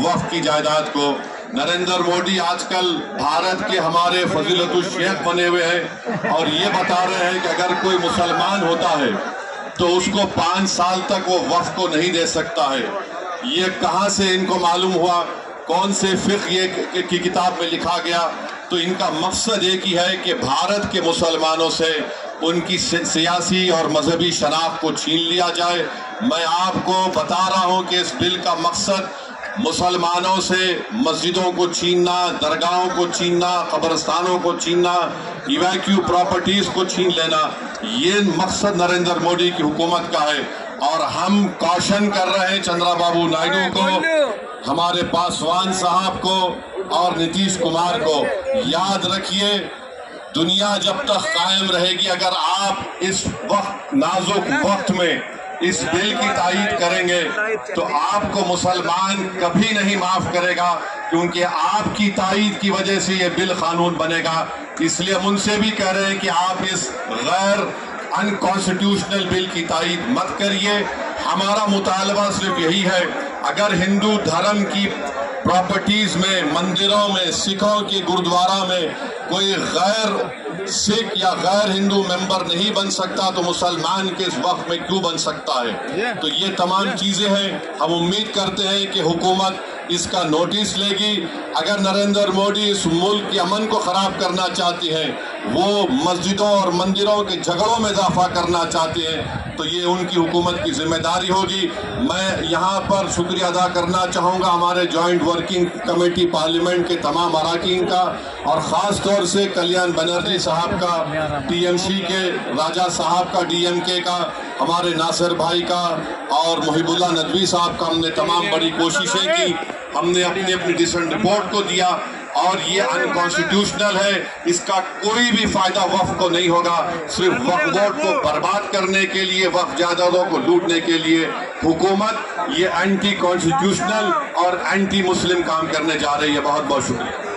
वक्फ की जायदाद को। नरेंद्र मोदी आजकल भारत के हमारे फजीलतुल शेख बने हुए हैं और ये बता रहे हैं कि अगर कोई मुसलमान होता है तो उसको 5 साल तक वो वक्फ को नहीं दे सकता है। ये कहाँ से इनको मालूम हुआ? कौन से फिक़्ह ये की किताब में लिखा गया? तो इनका मकसद एक ही है कि भारत के मुसलमानों से उनकी सियासी और मजहबी शनाख्त को छीन लिया जाए। मैं आपको बता रहा हूं कि इस बिल का मकसद मुसलमानों से मस्जिदों को छीनना, दरगाहों को छीनना, कब्रस्तानों को छीनना, इवैक्यू प्रॉपर्टीज को छीन लेना, ये मकसद नरेंद्र मोदी की हुकूमत का है। और हम कॉशन कर रहे हैं चंद्रबाबू नायडू को, हमारे पासवान साहब को और नीतीश कुमार को, याद रखिए दुनिया जब तक कायम रहेगी, अगर आप इस वक्त नाजुक वक्त में इस बिल की तायीद करेंगे तो आपको मुसलमान कभी नहीं माफ करेगा, क्योंकि आपकी तायीद की वजह से ये बिल कानून बनेगा। इसलिए हम उनसे भी कह रहे हैं कि आप इस गैर अनकॉन्स्टिट्यूशनल बिल की तायीद मत करिए। हमारा मुतालबा सिर्फ यही है, अगर हिंदू धर्म की प्रॉपर्टीज में, मंदिरों में, सिखों के गुरुद्वारा में कोई गैर सिख या गैर हिंदू मेंबर नहीं बन सकता तो मुसलमान के इस वक्त में क्यों बन सकता है? तो ये तमाम चीजें हैं। हम उम्मीद करते हैं कि हुकूमत इसका नोटिस लेगी। अगर नरेंद्र मोदी इस मुल्क के अमन को खराब करना चाहती हैं, वो मस्जिदों और मंदिरों के झगड़ों में इजाफा करना चाहते हैं, तो ये उनकी हुकूमत की जिम्मेदारी होगी। मैं यहाँ पर शुक्रिया अदा करना चाहूँगा हमारे जॉइंट वर्किंग कमेटी पार्लियामेंट के तमाम अरकान का, और ख़ास तौर से कल्याण बनर्जी साहब का, टीएमसी के राजा साहब का, डीएमके का, हमारे नासिर भाई का और मुहिबुल्लाह नदवी साहब का। हमने तमाम बड़ी कोशिशें की, हमने अपनी अपनी डिसेंट रिपोर्ट को दिया, और ये अनकॉन्स्टिट्यूशनल है। इसका कोई भी फायदा वक्फ को नहीं होगा। सिर्फ वक्फ बोर्ड को बर्बाद करने के लिए, वक्फ जायदादों को लूटने के लिए हुकूमत ये एंटी कॉन्स्टिट्यूशनल और एंटी मुस्लिम काम करने जा रही है। बहुत बहुत शुक्रिया।